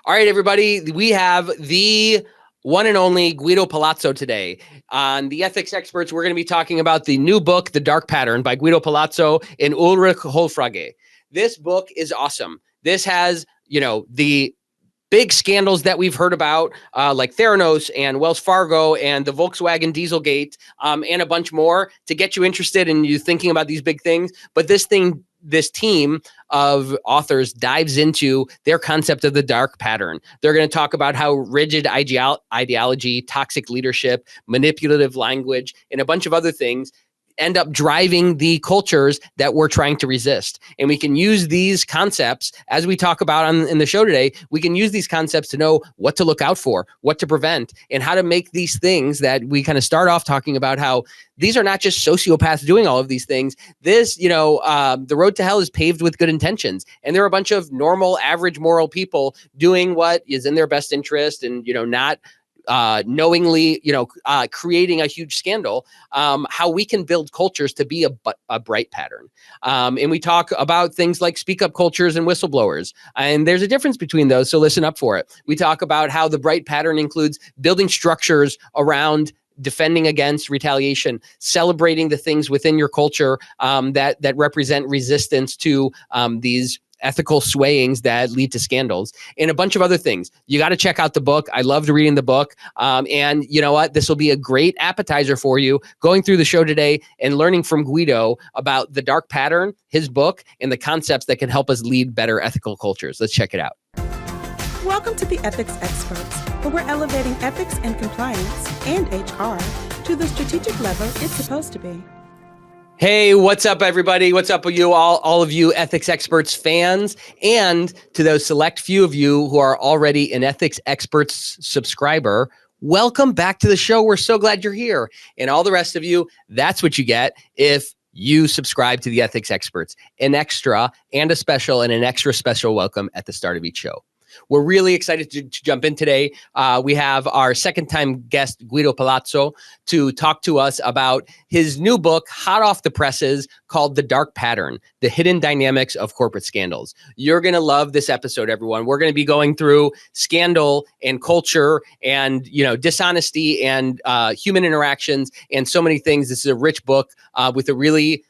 All right, everybody, we have the one and only Guido Palazzo today. On the Ethics Experts, we're going to be talking about the new book, The Dark Pattern by Guido Palazzo and Ulrich Hoffrage. This book is awesome. This has, the big scandals that we've heard about, like Theranos and Wells Fargo and the Volkswagen Dieselgate, and a bunch more to get you interested in you thinking about these big things. But this team of authors dives into their concept of the dark pattern. They're going to talk about how rigid ideology, toxic leadership, manipulative language, and a bunch of other things end up driving the cultures that we're trying to resist. And we can use these concepts, as we talk about in the show today, we can use these concepts to know what to look out for, what to prevent, and how to make these things that we kind of start off talking about how these are not just sociopaths doing all of these things. This, the road to hell is paved with good intentions. And there are a bunch of normal, average, moral people doing what is in their best interest and, not knowingly, creating a huge scandal, how we can build cultures to be a bright pattern. And we talk about things like speak up cultures and whistleblowers. And there's a difference between those. So listen up for it. We talk about how the bright pattern includes building structures around defending against retaliation, celebrating the things within your culture that represent resistance to these ethical swayings that lead to scandals, and a bunch of other things. You got to check out the book. I loved reading the book. And you know what? This will be a great appetizer for you going through the show today and learning from Guido about the dark pattern, his book, and the concepts that can help us lead better ethical cultures. Let's check it out. Welcome to the Ethics Experts, where we're elevating ethics and compliance and HR to the strategic level it's supposed to be. Hey, what's up, everybody? What's up with you all of you Ethics Experts fans, and to those select few of you who are already an Ethics Experts subscriber, welcome back to the show. We're so glad you're here. And all the rest of you, that's what you get if you subscribe to the Ethics Experts, an extra and a special and an extra special welcome at the start of each show. We're really excited to jump in today. We have our second-time guest, Guido Palazzo, to talk to us about his new book, hot off the presses, called The Dark Pattern, The Hidden Dynamics of Corporate Scandals. You're going to love this episode, everyone. We're going to be going through scandal and culture and, dishonesty and human interactions and so many things. This is a rich book with a really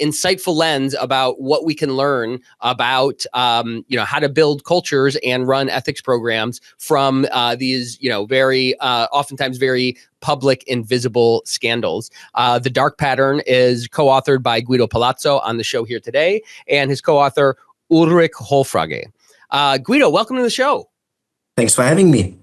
insightful lens about what we can learn about, how to build cultures and run ethics programs from these, very oftentimes very public and visible scandals. The Dark Pattern is co-authored by Guido Palazzo on the show here today, and his co-author Ulrich Hoffrage. Guido, welcome to the show. Thanks for having me.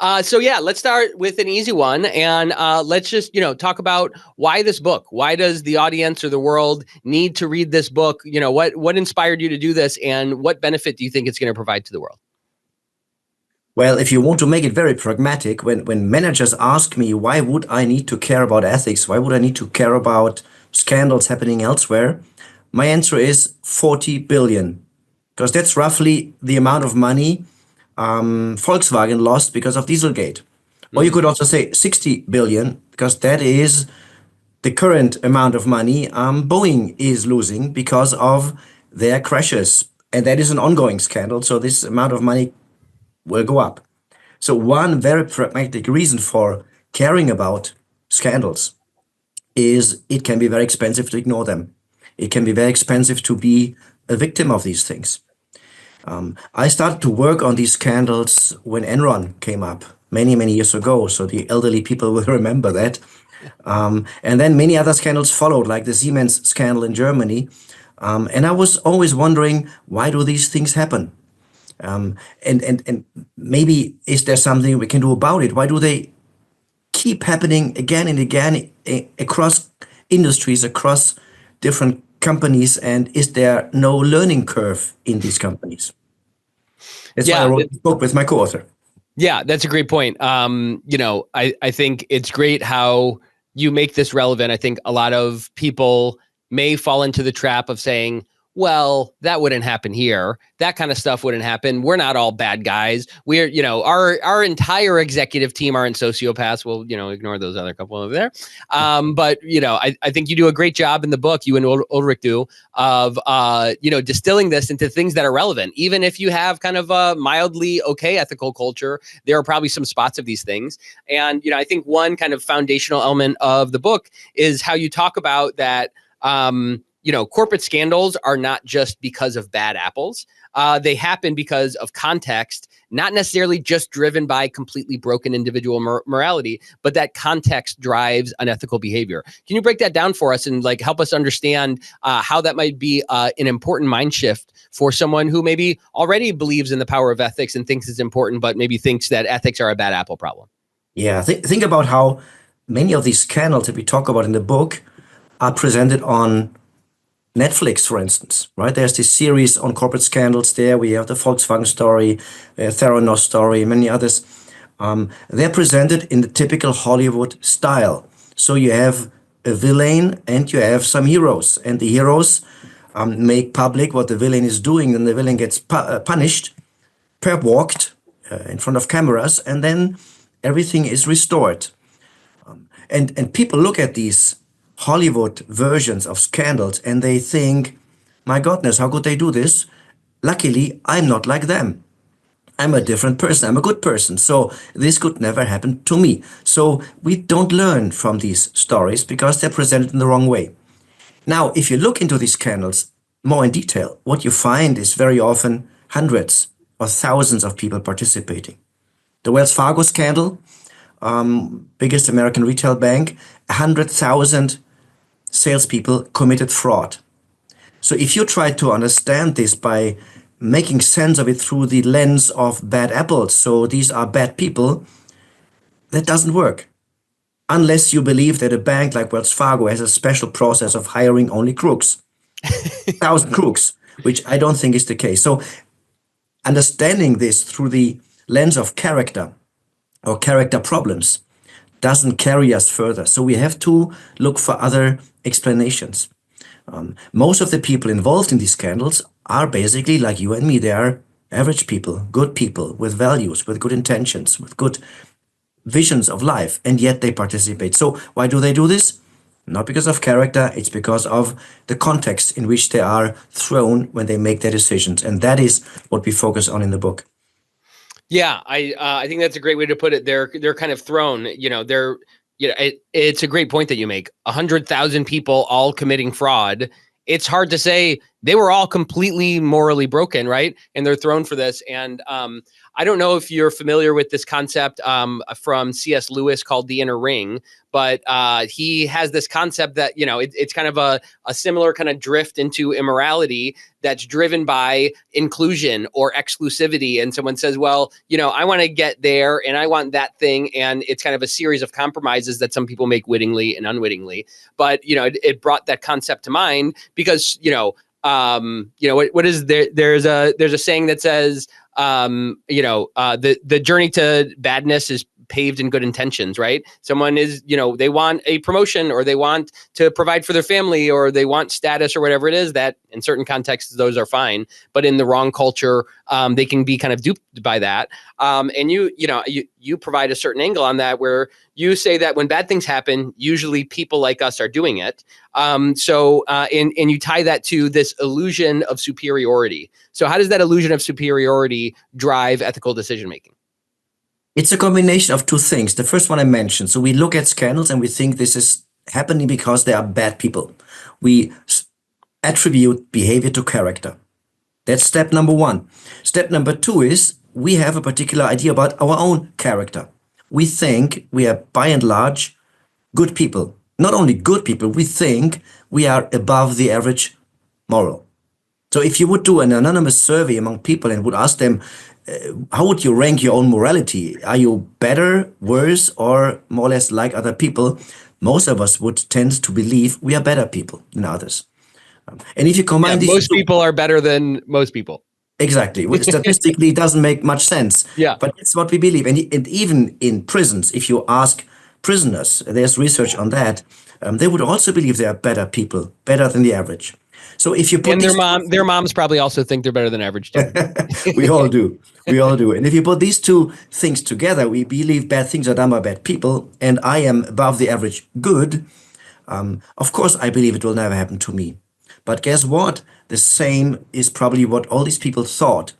Let's start with an easy one, and let's just, talk about why this book. Why does the audience or the world need to read this book? What inspired you to do this, and what benefit do you think it's going to provide to the world? Well, if you want to make it very pragmatic, when managers ask me, why would I need to care about ethics? Why would I need to care about scandals happening elsewhere? My answer is 40 billion, because that's roughly the amount of money Volkswagen lost because of Dieselgate. Or you could also say 60 billion, because that is the current amount of money Boeing is losing because of their crashes. And that is an ongoing scandal. So this amount of money will go up. So one very pragmatic reason for caring about scandals is it can be very expensive to ignore them. It can be very expensive to be a victim of these things. I started to work on these scandals when Enron came up many, many years ago. So the elderly people will remember that. And then many other scandals followed, like the Siemens scandal in Germany. And I was always wondering, why do these things happen? And maybe is there something we can do about it? Why do they keep happening again and again across industries, across different companies, and is there no learning curve in these companies? That's why I wrote the book with my co-author. Yeah, that's a great point. I think it's great how you make this relevant. I think a lot of people may fall into the trap of saying, well, that wouldn't happen here. That kind of stuff wouldn't happen. We're not all bad guys. We're, our entire executive team aren't sociopaths. We'll, ignore those other couple over there. But, I think you do a great job in the book, you and Ulrich do, of, distilling this into things that are relevant. Even if you have kind of a mildly okay ethical culture, there are probably some spots of these things. And, I think one kind of foundational element of the book is how you talk about that, corporate scandals are not just because of bad apples. They happen because of context, not necessarily just driven by completely broken individual morality, but that context drives unethical behavior. Can you break that down for us and help us understand how that might be an important mind shift for someone who maybe already believes in the power of ethics and thinks it's important, but maybe thinks that ethics are a bad apple problem? Yeah, think about how many of these scandals that we talk about in the book are presented on Netflix, for instance, right? There's this series on corporate scandals there. We have the Volkswagen story, Theranos story, many others. They're presented in the typical Hollywood style. So you have a villain and you have some heroes. And the heroes make public what the villain is doing. And the villain gets punished, walked in front of cameras, and then everything is restored. And people look at these Hollywood versions of scandals and they think, my goodness, how could they do this? Luckily, I'm not like them. I'm a different person. I'm a good person. So this could never happen to me. So we don't learn from these stories because they're presented in the wrong way. Now, if you look into these scandals more in detail, what you find is very often hundreds or thousands of people participating. The Wells Fargo scandal, biggest American retail bank, 100,000 salespeople committed fraud. So if you try to understand this by making sense of it through the lens of bad apples, so these are bad people, that doesn't work. Unless you believe that a bank like Wells Fargo has a special process of hiring only crooks, 1,000 crooks, which I don't think is the case. So understanding this through the lens of character or character problems doesn't carry us further. So we have to look for other explanations. Most of the people involved in these scandals are basically like you and me. They are average people, good people with values, with good intentions, with good visions of life, and yet they participate. So why do they do this? Not because of character, it's because of the context in which they are thrown when they make their decisions. And that is what we focus on in the book. Yeah, I think that's a great way to put it. They're kind of thrown, it's a great point that you make. 100,000 people all committing fraud. It's hard to say they were all completely morally broken, right? And they're thrown for this. And I don't know if you're familiar with this concept from C.S. Lewis called The Inner Ring, but he has this concept that, it's kind of a similar kind of drift into immorality that's driven by inclusion or exclusivity. And someone says, well, I want to get there and I want that thing. And it's kind of a series of compromises that some people make wittingly and unwittingly. But, it brought that concept to mind because, what is there? There's a saying that says, the journey to badness is paved in good intentions, right? Someone is, they want a promotion or they want to provide for their family or they want status or whatever it is. That in certain contexts, those are fine, but in the wrong culture, they can be kind of duped by that. And you provide a certain angle on that where you say that when bad things happen, usually people like us are doing it. And you tie that to this illusion of superiority. So how does that illusion of superiority drive ethical decision making? It's a combination of two things. The first one I mentioned. So we look at scandals and we think this is happening because they are bad people. We attribute behavior to character. That's step number one. Step number two is we have a particular idea about our own character. We think we are by and large good people. Not only good people, we think we are above the average moral. So if you would do an anonymous survey among people and would ask them, how would you rank your own morality? Are you better, worse, or more or less like other people? Most of us would tend to believe we are better people than others. And if you combine these, most people are better than most people. Exactly, which statistically doesn't make much sense. Yeah, but it's what we believe. And even in prisons, if you ask prisoners, there's research on that, they would also believe they are better people, better than the average. So if you put And their moms probably also think they're better than average too. we all do. We all do. And if you put these two things together, we believe bad things are done by bad people, and I am above the average good. Of course, I believe it will never happen to me. But guess what? The same is probably what all these people thought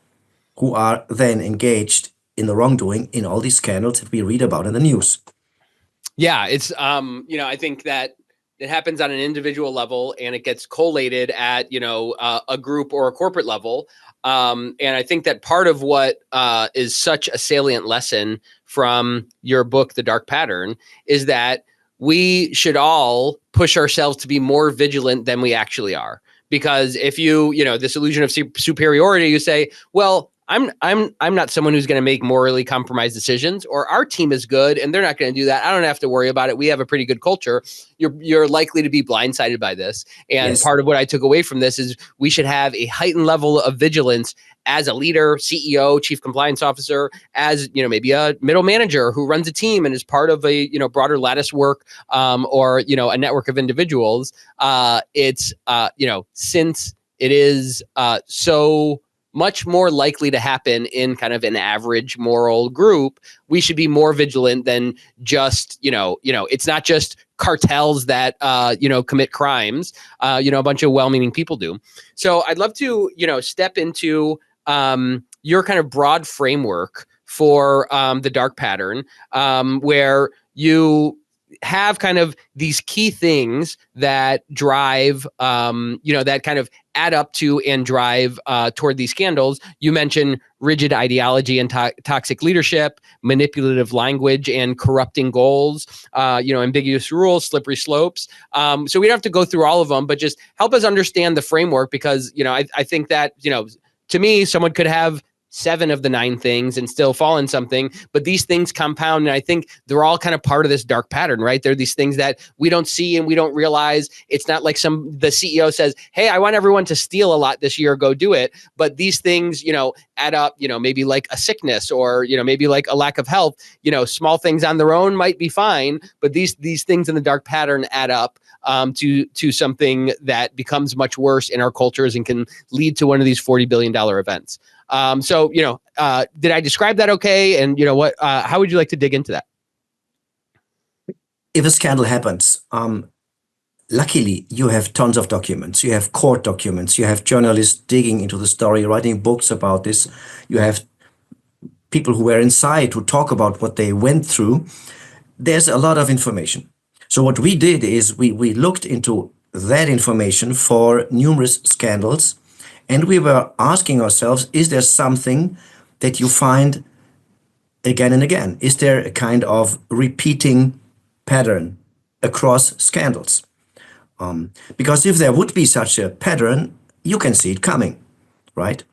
who are then engaged in the wrongdoing in all these scandals that we read about in the news. Yeah, it's I think that it happens on an individual level and it gets collated at a group or a corporate level. And I think that part of what is such a salient lesson from your book, The Dark Pattern, is that we should all push ourselves to be more vigilant than we actually are. Because if this illusion of superiority, you say, well, I'm not someone who's going to make morally compromised decisions, or our team is good and they're not going to do that. I don't have to worry about it. We have a pretty good culture. You're likely to be blindsided by this. And Yes. Part of what I took away from this is we should have a heightened level of vigilance as a leader, CEO, chief compliance officer, as maybe a middle manager who runs a team and is part of a broader lattice work or a network of individuals. Since it is so much more likely to happen in kind of an average moral group, we should be more vigilant than just, it's not just cartels that, commit crimes, a bunch of well-meaning people do. So I'd love to, step into your kind of broad framework for the dark pattern, where you have kind of these key things that drive, that kind of add up to and drive toward these scandals. You mentioned rigid ideology and toxic leadership, manipulative language and corrupting goals, ambiguous rules, slippery slopes. So we don't have to go through all of them, but just help us understand the framework, because, I think that, to me, someone could have 7 of the 9 things and still fall in something, but these things compound. And I think they're all kind of part of this dark pattern, right? They're these things that we don't see and we don't realize. It's not like the CEO says, hey, I want everyone to steal a lot this year, go do it. But these things, add up, maybe like a sickness or, maybe like a lack of health, small things on their own might be fine. But these things in the dark pattern add up to something that becomes much worse in our cultures and can lead to one of these $40 billion events. Did I describe that okay? And how would you like to dig into that? If a scandal happens, luckily you have tons of documents. You have court documents. You have journalists digging into the story, writing books about this. You have people who were inside who talk about what they went through. There's a lot of information. So what we did is we looked into that information for numerous scandals. And we were asking ourselves, is there something that you find again and again? Is there a kind of repeating pattern across scandals? Because if there would be such a pattern, you can see it coming, right?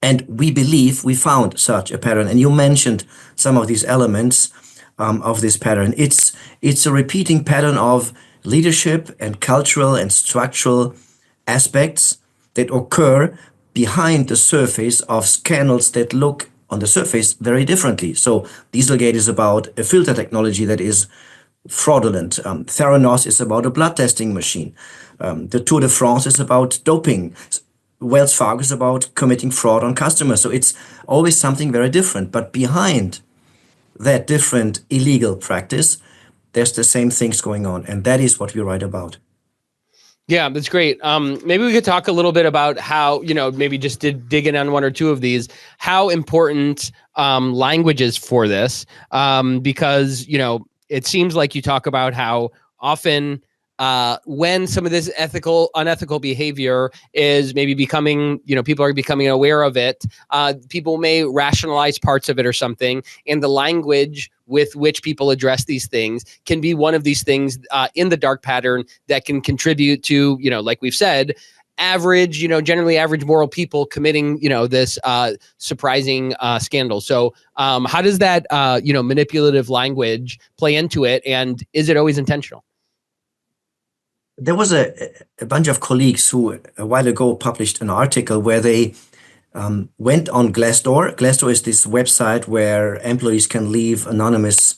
And we believe we found such a pattern. And you mentioned some of these elements of this pattern. It's a repeating pattern of leadership and cultural and structural aspects that occur behind the surface of scandals that look on the surface very differently. So Dieselgate is about a filter technology that is fraudulent. Theranos is about a blood testing machine. The Tour de France is about doping. Wells Fargo is about committing fraud on customers. So it's always something very different. But behind that different illegal practice, there's the same things going on. And that is what we write about. Yeah, that's great. Maybe we could talk a little bit about how, maybe just to dig in on 1 or 2 of these, how important language is for this, because, it seems like you talk about how often when some of this unethical behavior is maybe becoming, people are becoming aware of it, people may rationalize parts of it or something. And the language with which people address these things can be one of these things in the dark pattern that can contribute to, like we've said, average, generally average moral people committing, this surprising scandal. So how does that, manipulative language play into it? And is it always intentional? There was a bunch of colleagues who a while ago published an article where they went on Glassdoor. Glassdoor is this website where employees can leave anonymous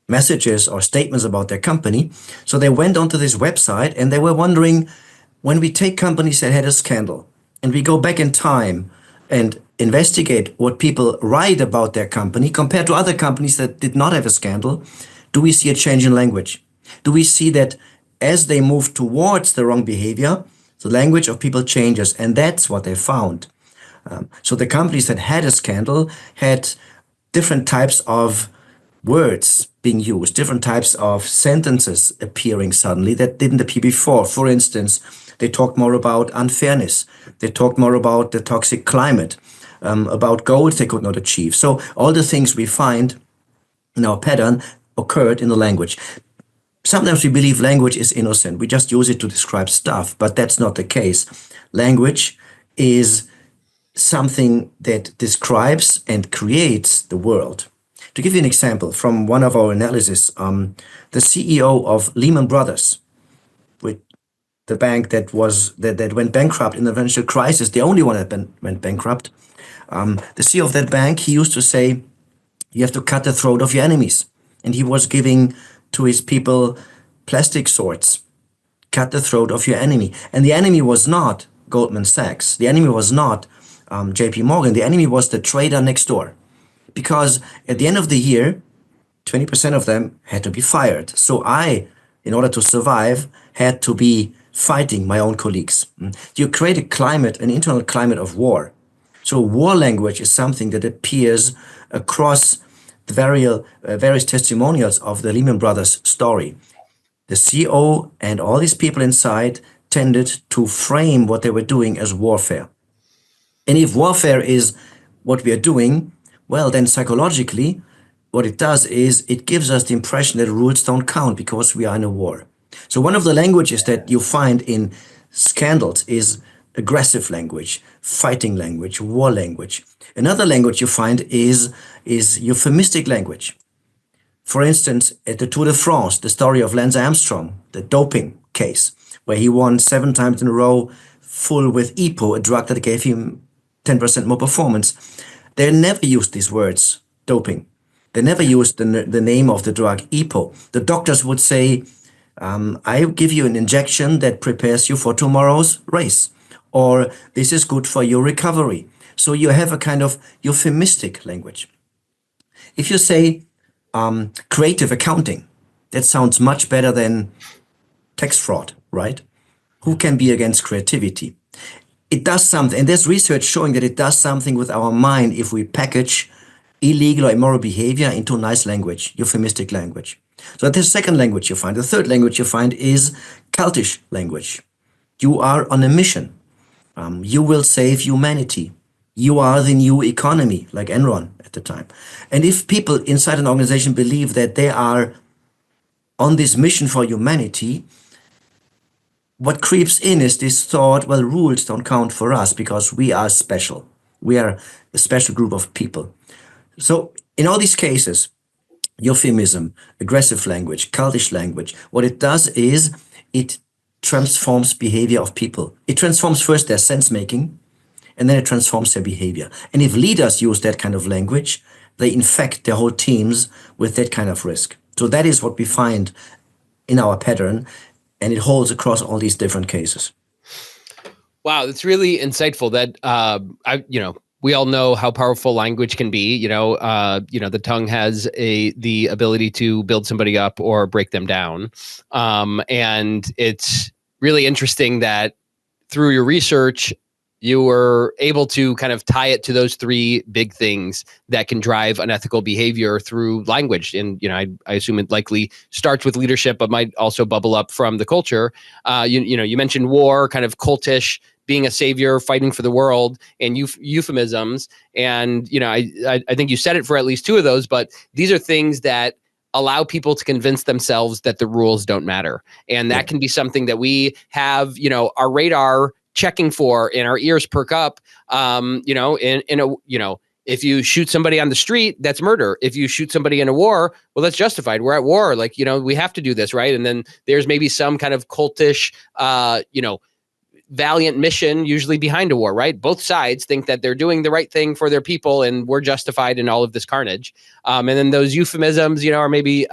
messages or statements about their company. So they went onto this website and they were wondering, when we take companies that had a scandal and we go back in time and investigate what people write about their company compared to other companies that did not have a scandal, do we see a change in language? Do we see that as they move towards the wrong behavior, the language of people changes? And that's what they found. So the companies that had a scandal had different types of words being used, different types of sentences appearing suddenly that didn't appear before. For instance, they talked more about unfairness. They talked more about the toxic climate, about goals they could not achieve. So all the things we find in our pattern occurred in the language. Sometimes we believe language is innocent. We just use it to describe stuff, but that's not the case. Language is something that describes and creates the world. To give you an example from one of our analysis, the CEO of Lehman Brothers, with the bank that went bankrupt in the financial crisis, the only one that went bankrupt, the CEO of that bank, he used to say, you have to cut the throat of your enemies. And he was giving to his people plastic swords. Cut the throat of your enemy. And the enemy was not Goldman Sachs. The enemy was not JP Morgan. The enemy was the trader next door. Because at the end of the year, 20% of them had to be fired. So I, in order to survive, had to be fighting my own colleagues. You create a climate, an internal climate of war. So war language is something that appears across the various testimonials of the Lehman Brothers story. The CEO and all these people inside tended to frame what they were doing as warfare. And if warfare is what we are doing, well, then psychologically, what it does is it gives us the impression that rules don't count because we are in a war. So one of the languages that you find in scandals is aggressive language, fighting language, war language. Another language you find is euphemistic language. For instance, at the Tour de France, the story of Lance Armstrong, the doping case, where he won 7 times in a row full with EPO, a drug that gave him 10% more performance. They never used these words, doping. They never used the name of the drug, EPO. The doctors would say, I give you an injection that prepares you for tomorrow's race, or this is good for your recovery. So you have a kind of euphemistic language. If you say creative accounting, that sounds much better than tax fraud, right? Who can be against creativity? It does something, and there's research showing that it does something with our mind if we package illegal or immoral behavior into nice language, euphemistic language. So that's the second language you find. The third language you find is cultish language. You are on a mission. You will save humanity. You are the new economy, like Enron at the time. And if people inside an organization believe that they are on this mission for humanity, what creeps in is this thought, well, rules don't count for us because we are special. We are a special group of people. So in all these cases, euphemism, aggressive language, cultish language, what it does is it transforms behavior of people. It transforms first their sense-making, and then it transforms their behavior. And if leaders use that kind of language, they infect their whole teams with that kind of risk. So that is what we find in our pattern, and it holds across all these different cases. Wow, that's really insightful. That we all know how powerful language can be. The tongue has the ability to build somebody up or break them down. And it's really interesting that through your research, you were able to kind of tie it to those 3 big things that can drive unethical behavior through language. And, I assume it likely starts with leadership, but might also bubble up from the culture. You mentioned war, kind of cultish, being a savior, fighting for the world, and euphemisms. And, I think you said it for at least 2 of those, but these are things that allow people to convince themselves that the rules don't matter. And that can be something that we have, our radar checking for, and our ears perk up. If you shoot somebody on the street, that's murder. If you shoot somebody in a war, well, that's justified. We're at war. We have to do this, right? And then there's maybe some kind of cultish, valiant mission usually behind a war, right? Both sides think that they're doing the right thing for their people and we're justified in all of this carnage. And then those euphemisms, are maybe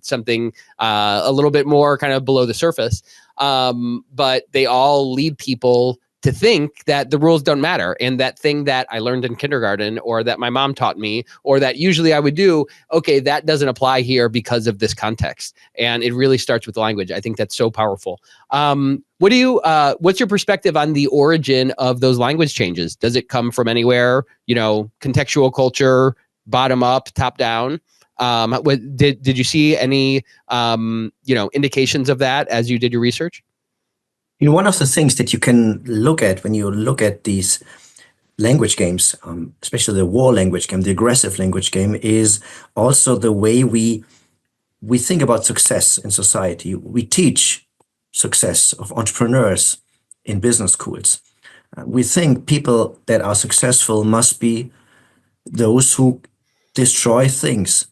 something a little bit more kind of below the surface. But they all lead people to think that the rules don't matter. And that thing that I learned in kindergarten or that my mom taught me or that usually I would do, okay, that doesn't apply here because of this context. And it really starts with the language. I think that's so powerful. What's your perspective on the origin of those language changes? Does it come from anywhere, contextual culture, bottom up, top down? Did you see any, indications of that as you did your research? One of the things that you can look at when you look at these language games, especially the war language game, the aggressive language game, is also the way we think about success in society. We teach success of entrepreneurs in business schools. We think people that are successful must be those who destroy things,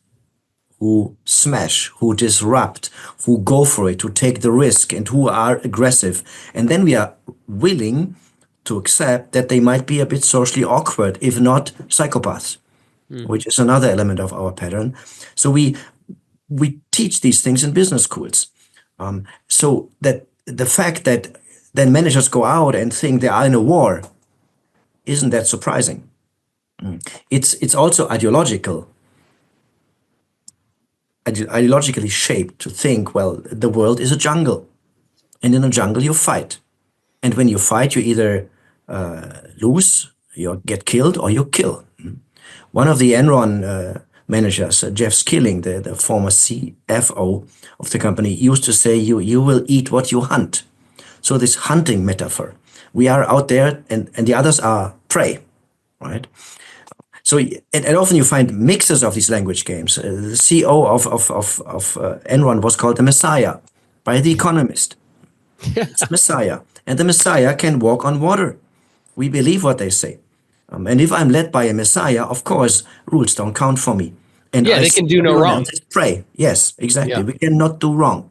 who smash, who disrupt, who go for it, who take the risk, and who are aggressive. And then we are willing to accept that they might be a bit socially awkward, if not psychopaths, which is another element of our pattern. So we teach these things in business schools. So that the fact that then managers go out and think they are in a war isn't that surprising. It's also ideologically shaped to think, well, the world is a jungle, and in a jungle you fight, and when you fight you either lose, you get killed, or you kill. One of the Enron managers, Jeff Skilling, the former CFO of the company, used to say, you will eat what you hunt. So this hunting metaphor, we are out there and the others are prey, right? So, and often you find mixes of these language games. The CEO of Enron was called the Messiah by The Economist. It's Messiah. And the Messiah can walk on water. We believe what they say. And if I'm led by a Messiah, of course, rules don't count for me. And they can do no wrong. Pray. Yes, exactly. Yeah. We cannot do wrong.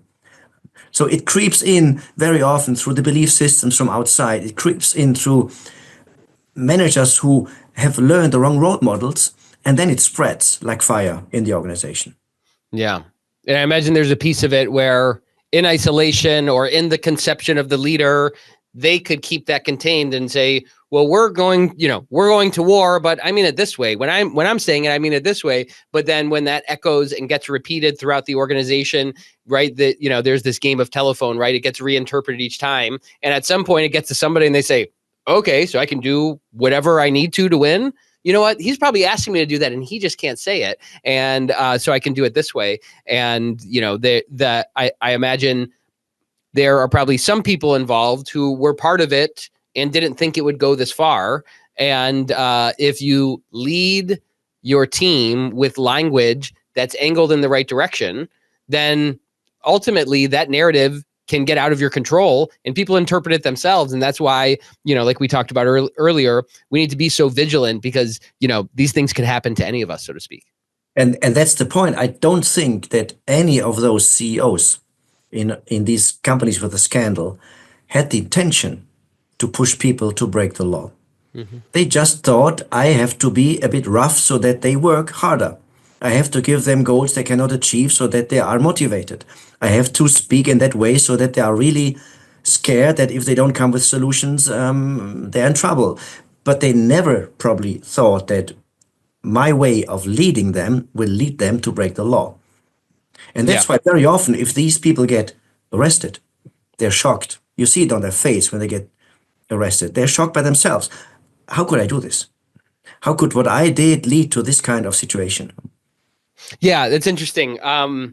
So it creeps in very often through the belief systems from outside. It creeps in through managers who have learned the wrong role models, and then it spreads like fire in the organization. Yeah. And I imagine there's a piece of it where in isolation or in the conception of the leader, they could keep that contained and say, well, we're going to war, but I mean it this way. When I'm saying it, I mean it this way. But then when that echoes and gets repeated throughout the organization, right, that, there's this game of telephone, right? It gets reinterpreted each time. And at some point it gets to somebody and they say, okay, so I can do whatever I need to win. You know what? He's probably asking me to do that and he just can't say it. And so I can do it this way. And, I imagine there are probably some people involved who were part of it and didn't think it would go this far. And if you lead your team with language that's angled in the right direction, then ultimately that narrative can get out of your control and people interpret it themselves. And that's why, like we talked about earlier, we need to be so vigilant because, these things could happen to any of us, so to speak. And that's the point. I don't think that any of those CEOs in these companies with a scandal had the intention to push people to break the law. Mm-hmm. They just thought, I have to be a bit rough so that they work harder. I have to give them goals they cannot achieve so that they are motivated. I have to speak in that way so that they are really scared that if they don't come with solutions, they're in trouble. But they never probably thought that my way of leading them will lead them to break the law. And that's why very often if these people get arrested, they're shocked. You see it on their face when they get arrested. They're shocked by themselves. How could I do this? How could what I did lead to this kind of situation? Yeah, that's interesting. I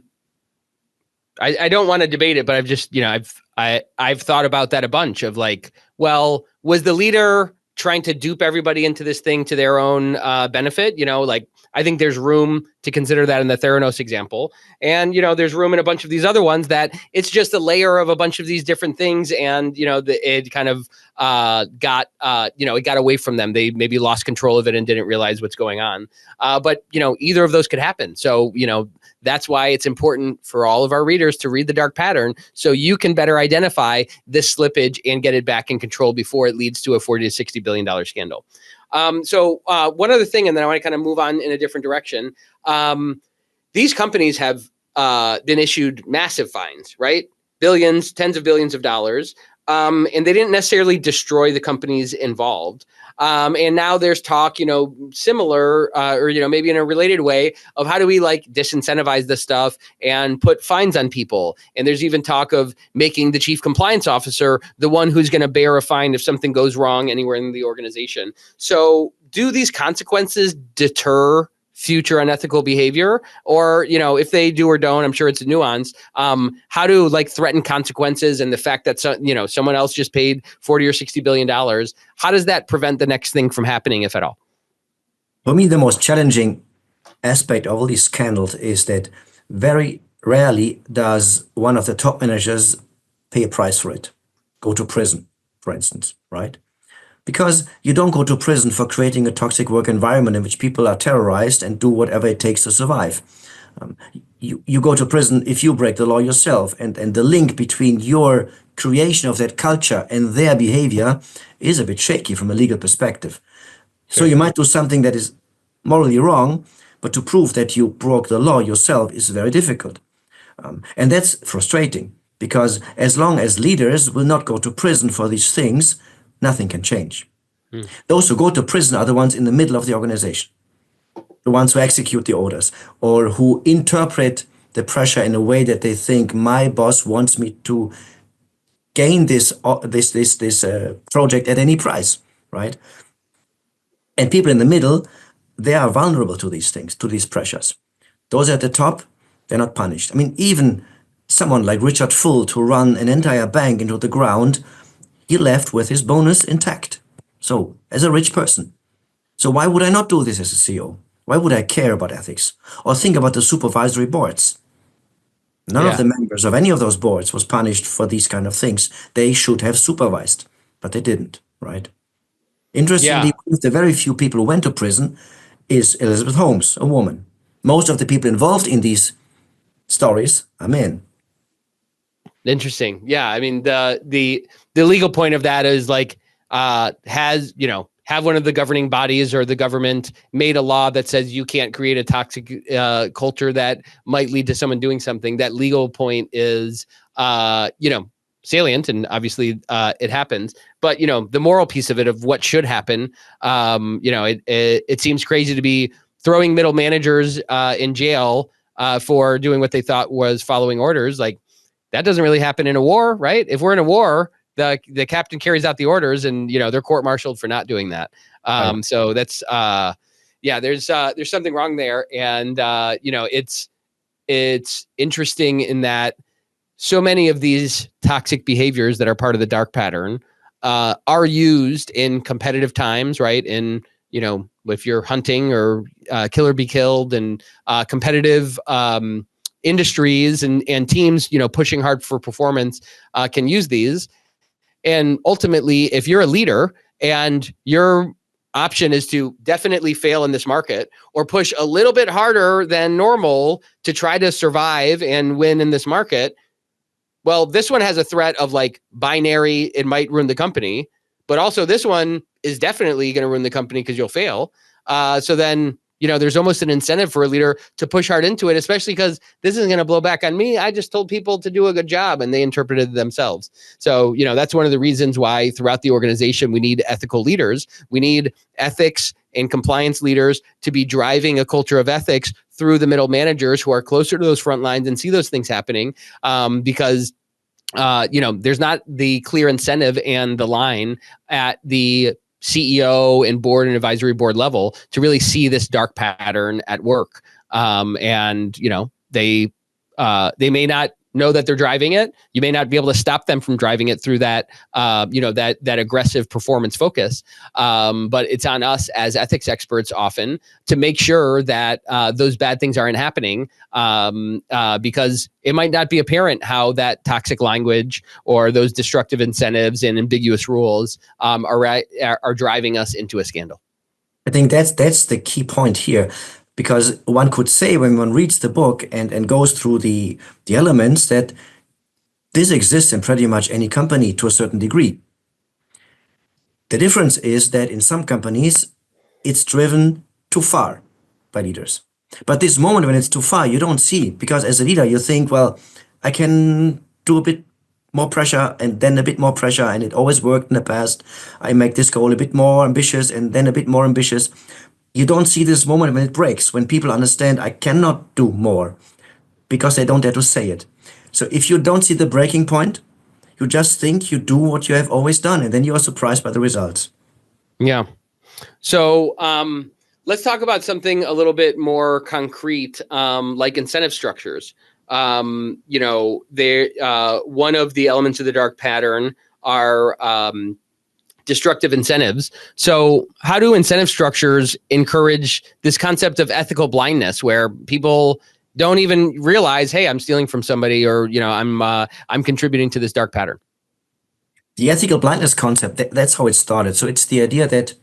don't want to debate it, but I've just, I've thought about that a bunch of like, well, was the leader trying to dupe everybody into this thing to their own benefit. Like I think there's room to consider that in the Theranos example. And, there's room in a bunch of these other ones that it's just a layer of a bunch of these different things. And, it kind of it got away from them. They maybe lost control of it and didn't realize what's going on. But either of those could happen. So, that's why it's important for all of our readers to read The Dark Pattern so you can better identify this slippage and get it back in control before it leads to a $40 to $60 billion scandal. So one other thing, and then I want to kind of move on in a different direction. These companies have been issued massive fines, right? Billions, tens of billions of dollars. And they didn't necessarily destroy the companies involved. And now there's talk, similar or, maybe in a related way of how do we like disincentivize this stuff and put fines on people. And there's even talk of making the chief compliance officer the one who's going to bear a fine if something goes wrong anywhere in the organization. So do these consequences deter future unethical behavior? Or, if they do or don't, I'm sure it's a nuance. How do like threatened consequences and the fact that someone else just paid $40 or $60 billion, how does that prevent the next thing from happening, if at all? For me, the most challenging aspect of all these scandals is that very rarely does one of the top managers pay a price for it, go to prison, for instance, right? Because you don't go to prison for creating a toxic work environment in which people are terrorized and do whatever it takes to survive. You go to prison if you break the law yourself. And the link between your creation of that culture and their behavior is a bit shaky from a legal perspective. So you might do something that is morally wrong, but to prove that you broke the law yourself is very difficult. And that's frustrating because as long as leaders will not go to prison for these things, nothing can change. Those who go to prison are the ones in the middle of the organization, the ones who execute the orders or who interpret the pressure in a way that they think my boss wants me to gain this project at any price, right? And people in the middle, they are vulnerable to these things, to these pressures. Those at the top, they're not punished. I mean, even someone like Richard Full to run an entire bank into the ground, he left with his bonus intact. So, as a rich person. So why would I not do this as a CEO? Why would I care about ethics? Or think about the supervisory boards. None of the members of any of those boards was punished for these kind of things. They should have supervised, but they didn't, right? Interestingly, the very few people who went to prison is Elizabeth Holmes, a woman. Most of the people involved in these stories are men. Interesting. Yeah. I mean, the legal point of that is like, have one of the governing bodies or the government made a law that says you can't create a toxic culture that might lead to someone doing something. That legal point is, salient, and obviously it happens. But, the moral piece of it, of what should happen, it seems crazy to be throwing middle managers in jail for doing what they thought was following orders. Like, that doesn't really happen in a war, right? If we're in a war, the captain carries out the orders, and they're court-martialed for not doing that. So that's there's something wrong there, and it's interesting in that so many of these toxic behaviors that are part of the dark pattern are used in competitive times, right? In if you're hunting or kill or be killed, and competitive industries and teams, pushing hard for performance can use these. And ultimately, if you're a leader and your option is to definitely fail in this market or push a little bit harder than normal to try to survive and win in this market, well, this one has a threat of like binary, it might ruin the company, but also this one is definitely going to ruin the company because you'll fail. So then, there's almost an incentive for a leader to push hard into it, especially because this isn't going to blow back on me. I just told people to do a good job and they interpreted it themselves. So, that's one of the reasons why throughout the organization, we need ethical leaders. We need ethics and compliance leaders to be driving a culture of ethics through the middle managers who are closer to those front lines and see those things happening, because there's not the clear incentive and the line at the CEO and board and advisory board level to really see this dark pattern at work. And they may not know that they're driving it. You may not be able to stop them from driving it through that, that aggressive performance focus. But it's on us as ethics experts often to make sure that those bad things aren't happening, because it might not be apparent how that toxic language or those destructive incentives and ambiguous rules are driving us into a scandal. I think that's the key point here. Because one could say when one reads the book and goes through the elements that this exists in pretty much any company to a certain degree. The difference is that in some companies, it's driven too far by leaders. But this moment when it's too far, you don't see, because as a leader, you think, well, I can do a bit more pressure and then a bit more pressure, and it always worked in the past. I make this goal a bit more ambitious and then a bit more ambitious. You don't see this moment when it breaks, when people understand I cannot do more because they don't dare to say it. So if you don't see the breaking point, you just think you do what you have always done, and then you are surprised by the results. Yeah. So let's talk about something a little bit more concrete, like incentive structures. One of the elements of the dark pattern are destructive incentives. So how do incentive structures encourage this concept of ethical blindness, where people don't even realize, hey, I'm stealing from somebody, or I'm contributing to this dark pattern? The ethical blindness concept, that's how it started. So it's the idea that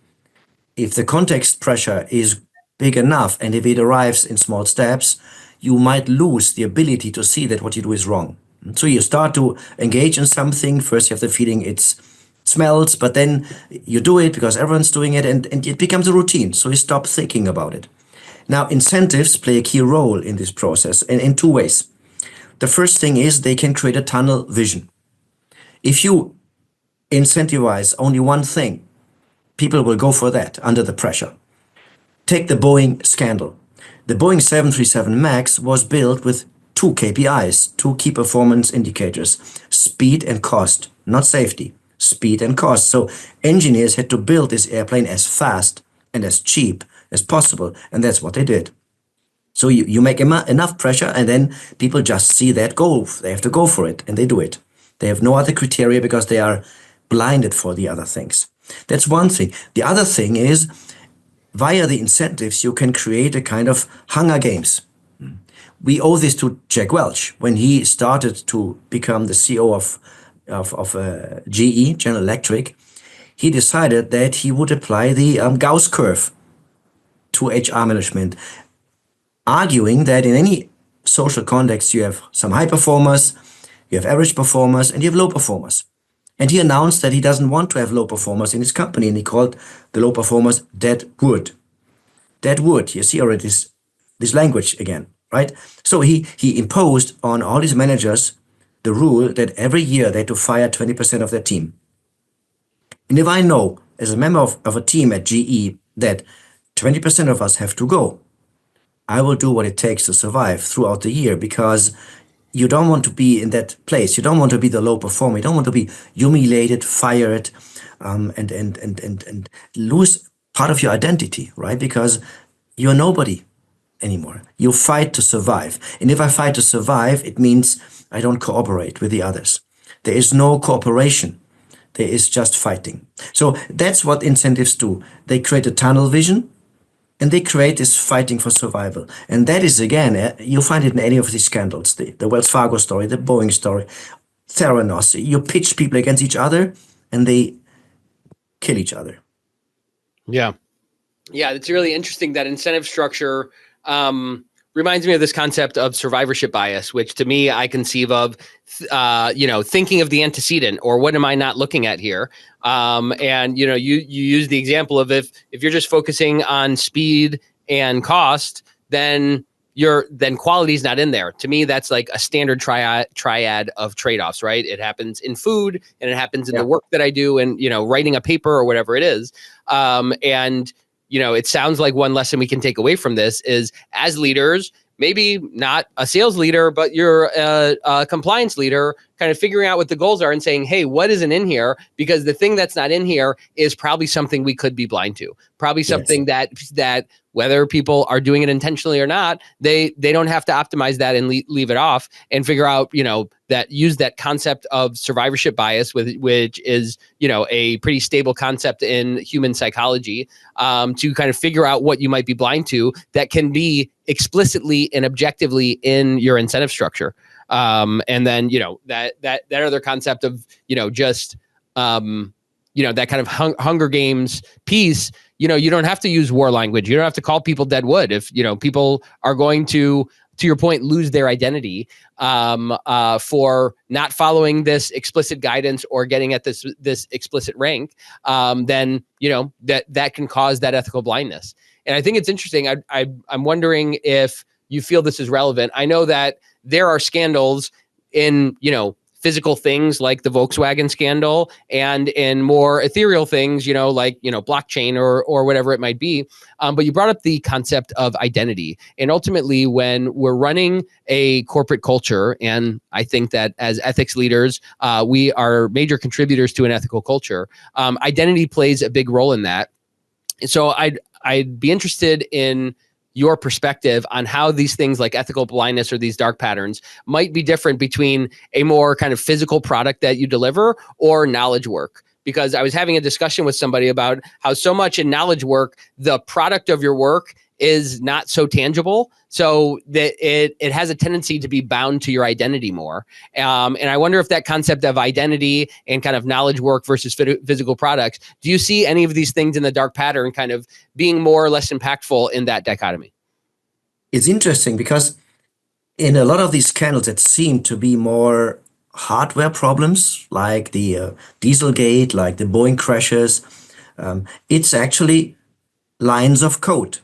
if the context pressure is big enough and if it arrives in small steps, you might lose the ability to see that what you do is wrong. So you start to engage in something. First, you have the feeling it smells, but then you do it because everyone's doing it, and it becomes a routine. So you stop thinking about it. Now, incentives play a key role in this process in two ways. The first thing is they can create a tunnel vision. If you incentivize only one thing, people will go for that under the pressure. Take the Boeing scandal. The Boeing 737 MAX was built with two KPIs, two key performance indicators: speed and cost, not safety. Speed and cost. So engineers had to build this airplane as fast and as cheap as possible, and that's what they did. So you make enough pressure, and then people just see that goal. They have to go for it, and they do it. They have no other criteria because they are blinded for the other things. That's one thing. The other thing is, via the incentives, you can create a kind of Hunger Games. We owe this to Jack Welch when he started to become the CEO of GE, General Electric. He decided that he would apply the Gauss curve to HR management, arguing that in any social context you have some high performers, you have average performers, and you have low performers. And he announced that he doesn't want to have low performers in his company, and he called the low performers dead wood. Dead wood, you see already this language again, right? So he imposed on all his managers the rule that every year they had to fire 20% of their team. And if I know, as a member of a team at GE, that 20% of us have to go, I will do what it takes to survive throughout the year, because you don't want to be in that place. You don't want to be the low performer. You don't want to be humiliated, fired, and lose part of your identity, right? Because you're nobody anymore. You fight to survive. And if I fight to survive, it means I don't cooperate with the others. There is no cooperation. There is just fighting. So that's what incentives do. They create a tunnel vision, and they create this fighting for survival. And that is, again, you find it in any of these scandals, the Wells Fargo story, the Boeing story, Theranos. You pitch people against each other, and they kill each other. Yeah. Yeah, it's really interesting. That incentive structure reminds me of this concept of survivorship bias, which to me, I conceive of, thinking of the antecedent, or what am I not looking at here? And you use the example of if you're just focusing on speed and cost, then quality is not in there. To me, that's like a standard triad of trade-offs, right? It happens in food, and it happens in the work that I do, and writing a paper or whatever it is. It sounds like one lesson we can take away from this is, as leaders, maybe not a sales leader, but you're a compliance leader, kind of figuring out what the goals are and saying, hey, what isn't in here? Because the thing that's not in here is probably something we could be blind to, probably something that whether people are doing it intentionally or not, they don't have to optimize that and leave it off and figure out, that use that concept of survivorship bias, which is, a pretty stable concept in human psychology, to kind of figure out what you might be blind to that can be explicitly and objectively in your incentive structure. And then, that other concept of, just, that kind of Hunger Games piece, you don't have to use war language. You don't have to call people dead wood. If, people are going to your point, lose their identity for not following this explicit guidance or getting at this explicit rank, then, that can cause that ethical blindness. And I think it's interesting. I'm wondering if you feel this is relevant. I know that there are scandals in, physical things like the Volkswagen scandal, and in more ethereal things, like, blockchain or whatever it might be. But you brought up the concept of identity. And ultimately, when we're running a corporate culture, and I think that as ethics leaders, we are major contributors to an ethical culture, identity plays a big role in that. And so I'd be interested in your perspective on how these things like ethical blindness or these dark patterns might be different between a more kind of physical product that you deliver or knowledge work. Because I was having a discussion with somebody about how so much in knowledge work, the product of your work is not so tangible, so that it has a tendency to be bound to your identity more. And I wonder if that concept of identity and kind of knowledge work versus physical products, do you see any of these things in the dark pattern kind of being more or less impactful in that dichotomy? It's interesting because in a lot of these scandals that seem to be more hardware problems, like the Dieselgate, like the Boeing crashes, it's actually lines of code.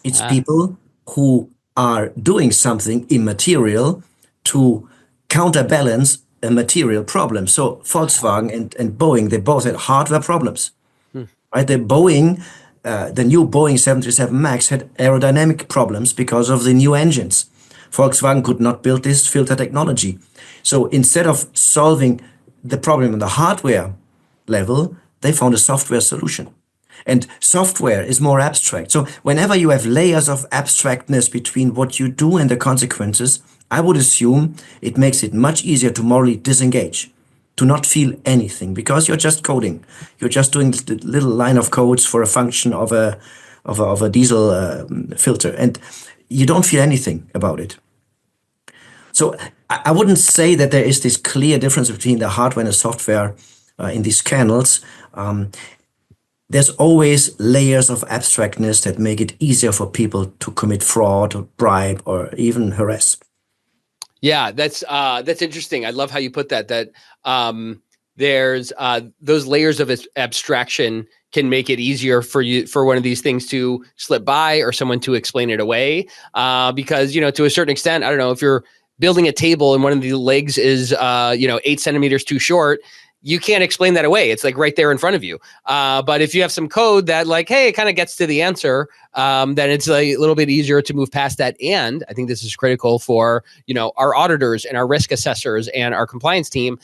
It's people who are doing something immaterial to counterbalance a material problem. So Volkswagen and Boeing, they both had hardware problems, right? The new Boeing 737 MAX had aerodynamic problems because of the new engines. Volkswagen could not build this filter technology. So instead of solving the problem on the hardware level, they found a software solution. And software is more abstract. So whenever you have layers of abstractness between what you do and the consequences, I would assume it makes it much easier to morally disengage, to not feel anything, because you're just coding. You're just doing the little line of codes for a function of a diesel filter, and you don't feel anything about it. So I wouldn't say that there is this clear difference between the hardware and the software in these kernels. There's always layers of abstractness that make it easier for people to commit fraud or bribe or even harass. Yeah, that's interesting. I love how you put that. That there's those layers of abstraction can make it easier for one of these things to slip by or someone to explain it away. Because to a certain extent, I don't know, if you're building a table and one of the legs is 8 centimeters too short, you can't explain that away. It's like right there in front of you. But if you have some code that like, hey, it kind of gets to the answer, then it's a little bit easier to move past that. And I think this is critical for, our auditors and our risk assessors and our compliance team.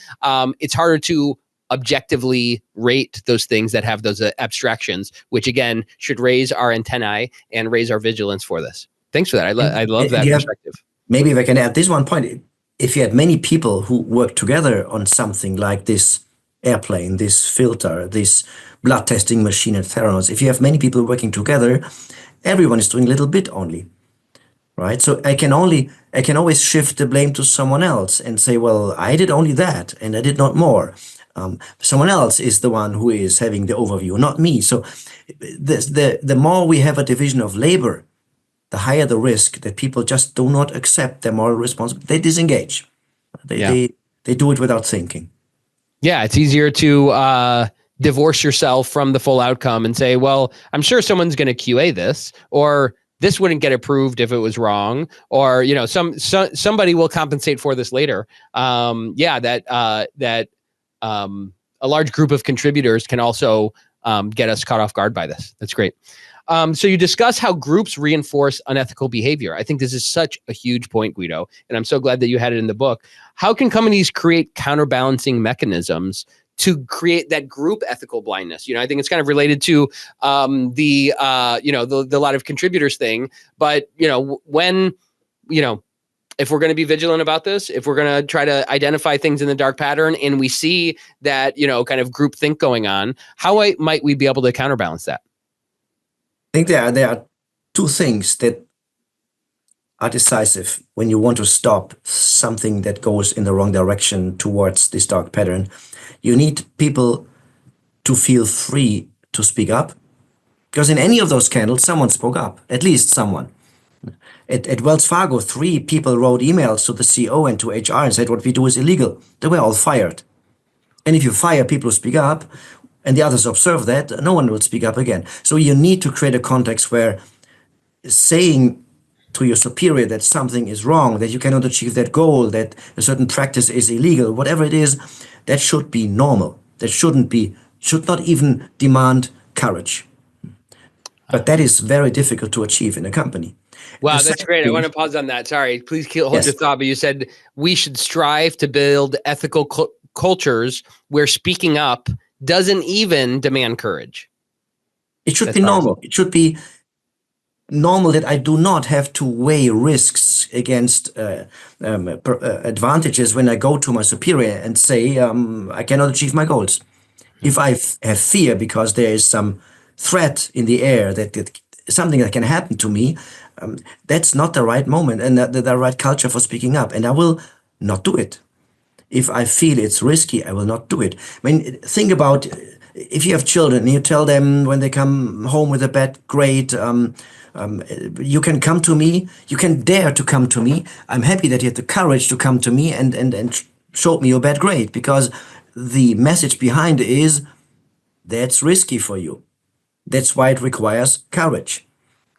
It's harder to objectively rate those things that have those abstractions, which again, should raise our antennae and raise our vigilance for this. Thanks for that. I love that perspective. Maybe if I can add this one point, if you had many people who work together on something like this airplane, this filter, this blood testing machine at Theranos, if you have many people working together, everyone is doing a little bit only, right? So I can always shift the blame to someone else and say, well, I did only that and I did not more. Someone else is the one who is having the overview, not me. So the more we have a division of labor, the higher the risk that people just do not accept their moral responsibility. They disengage. They do it without thinking. Yeah, it's easier to divorce yourself from the full outcome and say, well, I'm sure someone's going to QA this, or this wouldn't get approved if it was wrong, or somebody will compensate for this later. That a large group of contributors can also get us caught off guard by this. That's great. So you discuss how groups reinforce unethical behavior. I think this is such a huge point, Guido, and I'm so glad that you had it in the book. How can companies create counterbalancing mechanisms to create that group ethical blindness? I think it's kind of related to the lot of contributors thing. But when if we're going to be vigilant about this, if we're going to try to identify things in the dark pattern, and we see that kind of group think going on, how might we be able to counterbalance that? I think there are two things that are decisive when you want to stop something that goes in the wrong direction towards this dark pattern. You need people to feel free to speak up, because in any of those scandals, someone spoke up, at least someone. At Wells Fargo, 3 people wrote emails to the CEO and to HR and said, what we do is illegal. They were all fired. And if you fire people who speak up and the others observe that, no one will speak up again. So you need to create a context where saying to your superior that something is wrong, that you cannot achieve that goal, that a certain practice is illegal, whatever it is, that should be normal. That should not even demand courage. But that is very difficult to achieve in a company. Wow, that's great. I want to pause on that. Sorry, please hold your thought. But you said we should strive to build ethical cultures where speaking up doesn't even demand courage. It should be normal. It should be normal that I do not have to weigh risks against advantages when I go to my superior and say, I cannot achieve my goals. If I have fear because there is some threat in the air that something that can happen to me, that's not the right moment and the right culture for speaking up. And I will not do it. If I feel it's risky, I will not do it. I mean, think about if you have children and you tell them when they come home with a bad grade, you can come to me, you can dare to come to me. I'm happy that you had the courage to come to me and showed me your bad grade, because the message behind it is that's risky for you. That's why it requires courage.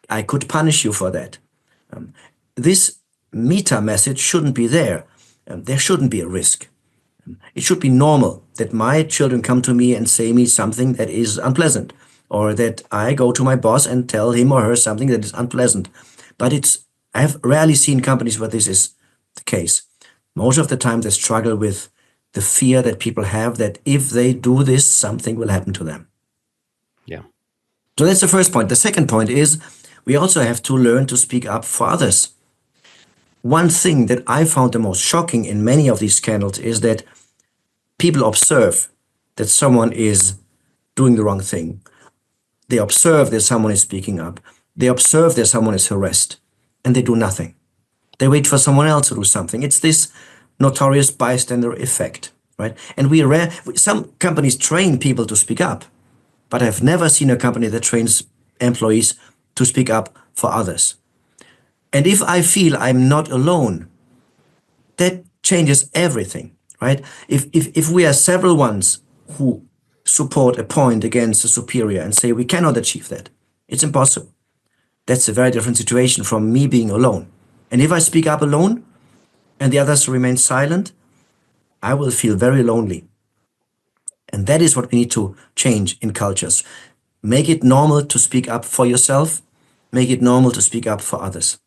I could punish you for that. This meta message shouldn't be there. There shouldn't be a risk. It should be normal that my children come to me and say me something that is unpleasant, or that I go to my boss and tell him or her something that is unpleasant. But I have rarely seen companies where this is the case. Most of the time they struggle with the fear that people have that if they do this, something will happen to them. Yeah. So that's the first point. The second point is we also have to learn to speak up for others. One thing that I found the most shocking in many of these scandals is that people observe that someone is doing the wrong thing. They observe that someone is speaking up. They observe that someone is harassed, and they do nothing. They wait for someone else to do something. It's this notorious bystander effect, right? And some companies train people to speak up, but I've never seen a company that trains employees to speak up for others. And if I feel I'm not alone, that changes everything, right? If we are several ones who support a point against a superior and say we cannot achieve that, it's impossible. That's a very different situation from me being alone. And if I speak up alone and the others remain silent, I will feel very lonely. And that is what we need to change in cultures. Make it normal to speak up for yourself. Make it normal to speak up for others.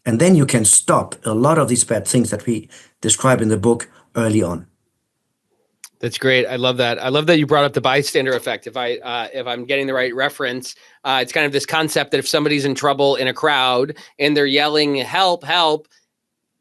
And then you can stop a lot of these bad things that we describe in the book early on. That's great. I love that. I love that you brought up the bystander effect. If I'm getting the right reference, it's kind of this concept that if somebody's in trouble in a crowd and they're yelling, help, help,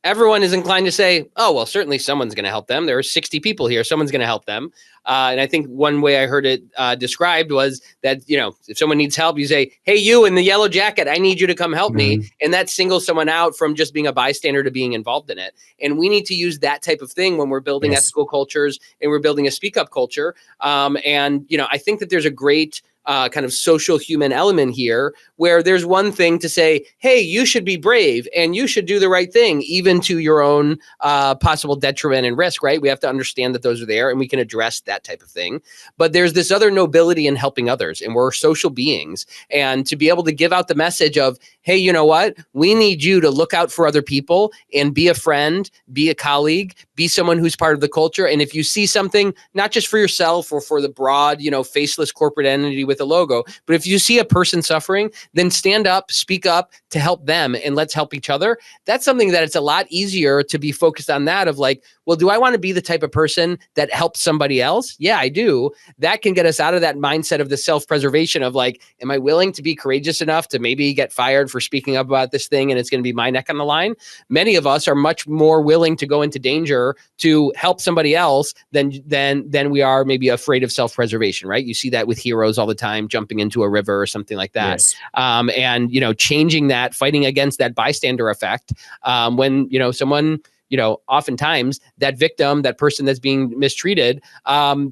everyone is inclined to say, oh, well, certainly someone's going to help them. There are 60 people here. Someone's going to help them. And I think one way I heard it described was that, if someone needs help, you say, hey, you in the yellow jacket, I need you to come help me. And that singles someone out from just being a bystander to being involved in it. And we need to use that type of thing when we're building ethical cultures and we're building a speak up culture. I think that there's a great kind of social human element here where there's one thing to say, hey, you should be brave and you should do the right thing, even to your own possible detriment and risk, right? We have to understand that those are there and we can address that type of thing. But there's this other nobility in helping others, and we're social beings. And to be able to give out the message of, hey, you know what? We need you to look out for other people and be a friend, be a colleague, be someone who's part of the culture. And if you see something, not just for yourself or for the broad, faceless corporate entity with a logo, but if you see a person suffering, then stand up, speak up to help them, and let's help each other. That's something that it's a lot easier to be focused on that of like, well, do I want to be the type of person that helps somebody else? Yeah, I do. That can get us out of that mindset of the self-preservation of like, am I willing to be courageous enough to maybe get fired for speaking up about this thing and it's going to be my neck on the line? Many of us are much more willing to go into danger to help somebody else than we are maybe afraid of self-preservation, right? You see that with heroes all the time, jumping into a river or something like that. Yes. And changing that, fighting against that bystander effect when someone, oftentimes that victim, that person that's being mistreated,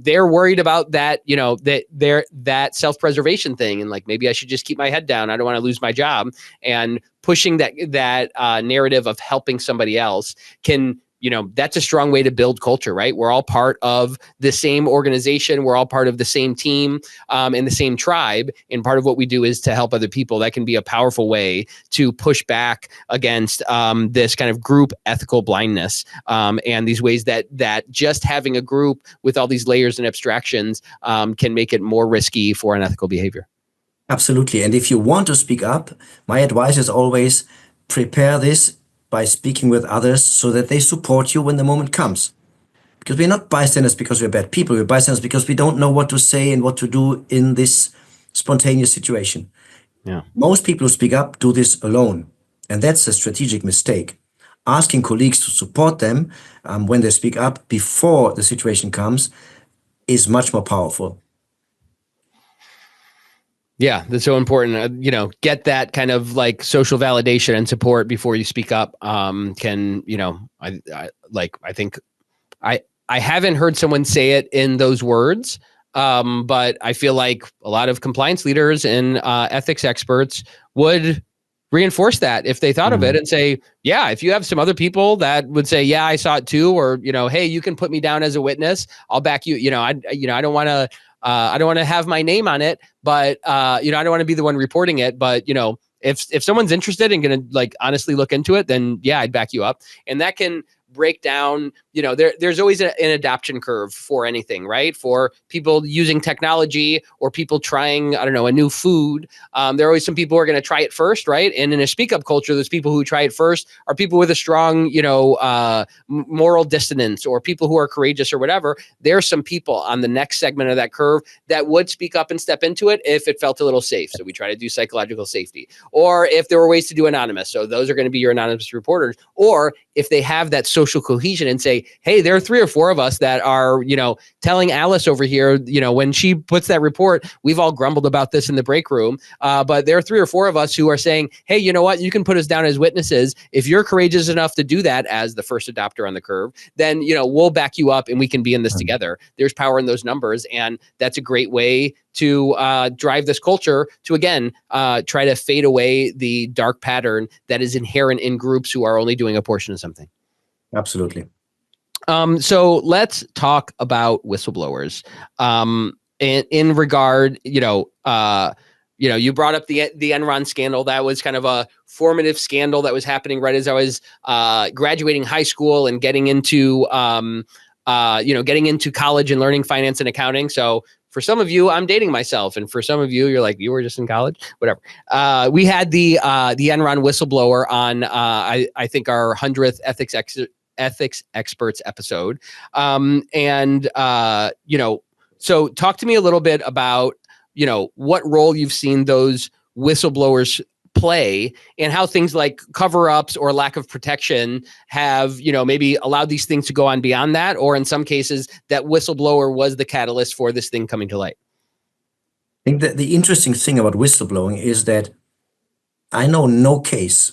they're worried about that, that self-preservation thing. And like, maybe I should just keep my head down. I don't want to lose my job. And pushing that narrative of helping somebody else can, that's a strong way to build culture, right? We're all part of the same organization. We're all part of the same team and the same tribe. And part of what we do is to help other people. That can be a powerful way to push back against this kind of group ethical blindness and these ways that just having a group with all these layers and abstractions can make it more risky for unethical behavior. Absolutely. And if you want to speak up, my advice is always prepare this by speaking with others so that they support you when the moment comes. Because we're not bystanders because we're bad people. We're bystanders because we don't know what to say and what to do in this spontaneous situation. Yeah. Most people who speak up do this alone. And that's a strategic mistake. Asking colleagues to support them when they speak up before the situation comes is much more powerful. Yeah, that's so important. Get that kind of like social validation and support before you speak up. I think I haven't heard someone say it in those words, but I feel like a lot of compliance leaders and ethics experts would reinforce that if they thought of it and say, yeah, if you have some other people that would say, yeah, I saw it too, or hey, you can put me down as a witness, I'll back you. I don't want to. I don't want to have my name on it, but I don't want to be the one reporting it. But if someone's interested and going to like honestly look into it, then yeah, I'd back you up. And that can break down. There's always an adoption curve for anything, right? For people using technology or people trying, a new food. There are always some people who are going to try it first, right? And in a speak up culture, those people who try it first are people with a strong, moral dissonance or people who are courageous or whatever. There's some people on the next segment of that curve that would speak up and step into it if it felt a little safe. So we try to do psychological safety, or if there were ways to do anonymous. So those are going to be your anonymous reporters, or if they have that social cohesion and say, hey, there are 3 or 4 of us that are, telling Alice over here, when she puts that report, we've all grumbled about this in the break room. But there are 3 or 4 of us who are saying, hey, you know what? You can put us down as witnesses. If you're courageous enough to do that as the first adopter on the curve, then, we'll back you up and we can be in this together. There's power in those numbers. And that's a great way to drive this culture to, again, try to fade away the dark pattern that is inherent in groups who are only doing a portion of something. Absolutely. So let's talk about whistleblowers. In regard, you brought up the Enron scandal. That was kind of a formative scandal that was happening right as I was graduating high school and getting into college and learning finance and accounting. So for some of you, I'm dating myself, and for some of you, you're like, you were just in college, whatever. We had the Enron whistleblower on I think our 100th ethics experts episode, so talk to me a little bit about what role you've seen those whistleblowers play and how things like cover-ups or lack of protection have, maybe allowed these things to go on beyond that, or in some cases that whistleblower was the catalyst for this thing coming to light. I think that the interesting thing about whistleblowing is that I know no case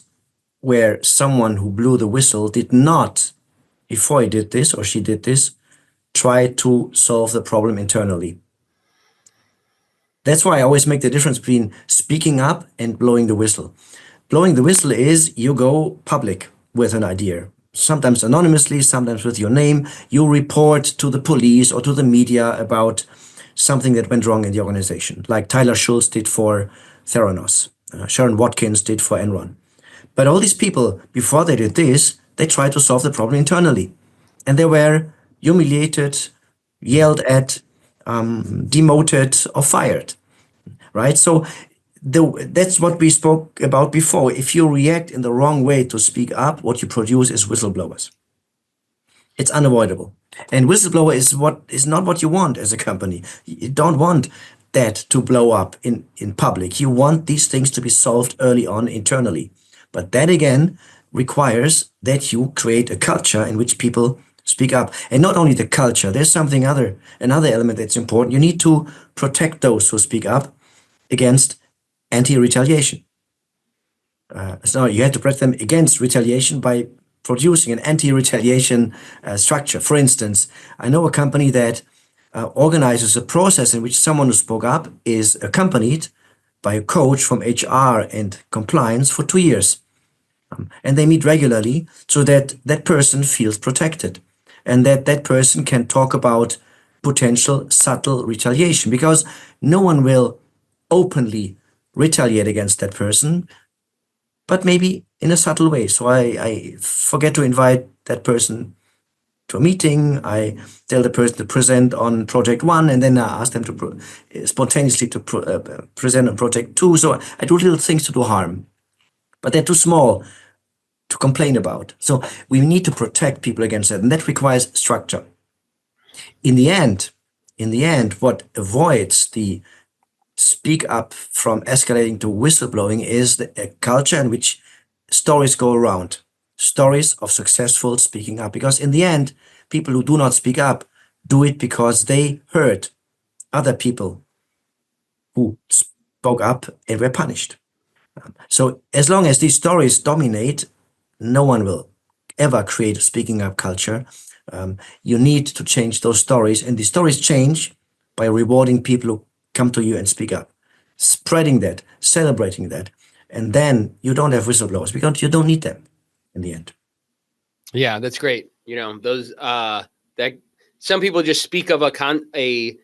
where someone who blew the whistle did not, before he did this or she did this, try to solve the problem internally. That's why I always make the difference between speaking up and blowing the whistle. Blowing the whistle is you go public with an idea, sometimes anonymously, sometimes with your name. You report to the police or to the media about something that went wrong in the organization, like Tyler Schultz did for Theranos, Sharon Watkins did for Enron. But all these people, before they did this, they tried to solve the problem internally. and they were humiliated, yelled at, demoted, or fired. Right? So that's what we spoke about before. If you react in the wrong way to speak up, what you produce is whistleblowers. It's unavoidable. And whistleblower is not what you want as a company. You don't want that to blow up in public. You want these things to be solved early on internally. But that again requires that you create a culture in which people speak up. And not only the culture, there's another element that's important. You need to protect those who speak up against anti-retaliation. So you have to protect them against retaliation by producing an anti-retaliation structure. For instance, I know a company that organizes a process in which someone who spoke up is accompanied by a coach from HR and compliance for 2 years. And they meet regularly so that that person feels protected and that person can talk about potential subtle retaliation, because no one will openly retaliate against that person, but maybe in a subtle way. So I forget to invite that person to a meeting. I tell the person to present on project 1, and then I ask them to spontaneously to present on project 2. So I do little things to do harm, but they're too small to complain about. So we need to protect people against that, and that requires structure. In the end, what avoids the speak up from escalating to whistleblowing is a culture in which stories go around, stories of successful speaking up. Because in the end, people who do not speak up do it because they heard other people who spoke up and were punished. So as long as these stories dominate, no one will ever create a speaking up culture. You need to change those stories, and the stories change by rewarding people who come to you and speak up, spreading that, celebrating that, and then you don't have whistleblowers because you don't need them in the end. Yeah, that's great. You know, those that some people just speak of a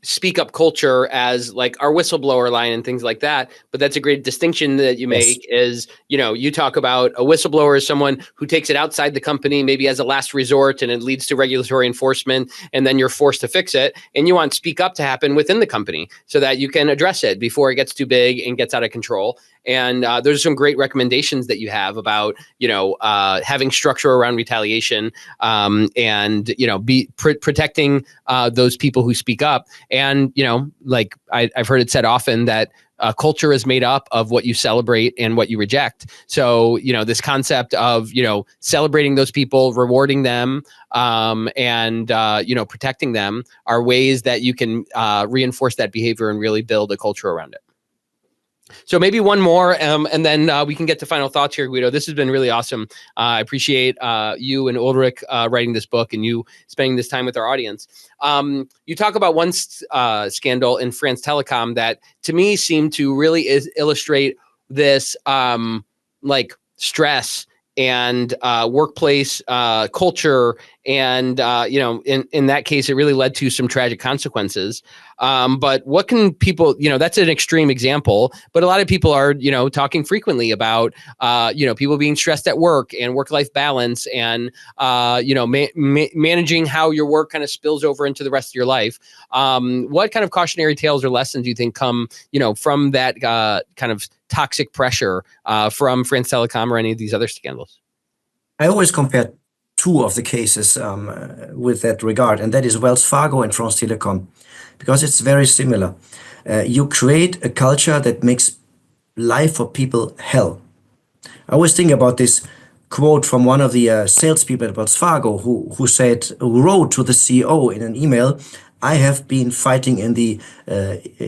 speak up culture as like our whistleblower line and things like that. But that's a great distinction that you make. Yes. Is, you know, you talk about a whistleblower as someone who takes it outside the company, maybe as a last resort, and it leads to regulatory enforcement, and then you're forced to fix it. And you want speak up to happen within the company so that you can address it before it gets too big and gets out of control. And there's some great recommendations that you have about, you know, having structure around retaliation, and, you know, protecting those people who speak up. And, you know, like I've heard it said often that culture is made up of what you celebrate and what you reject. So, you know, this concept of, you know, celebrating those people, rewarding them, and, you know, protecting them are ways that you can reinforce that behavior and really build a culture around it. So maybe one more, and then we can get to final thoughts here, Guido. This has been really awesome. I appreciate you and Ulrich writing this book and you spending this time with our audience. You talk about one scandal in France Telecom that to me seemed to really illustrate this like stress and workplace culture. And, you know, in that case, it really led to some tragic consequences. But what can people, you know, that's an extreme example, but a lot of people are, you know, talking frequently about, you know, people being stressed at work and work-life balance and, you know, managing how your work kind of spills over into the rest of your life. What kind of cautionary tales or lessons do you think come, you know, from that kind of toxic pressure from France Telecom or any of these other scandals? I always compare two of the cases with that regard, and that is Wells Fargo and France Telecom, because it's very similar. You create a culture that makes life for people hell. I always think about this quote from one of the salespeople at Wells Fargo who wrote to the CEO in an email, "I have been fighting in the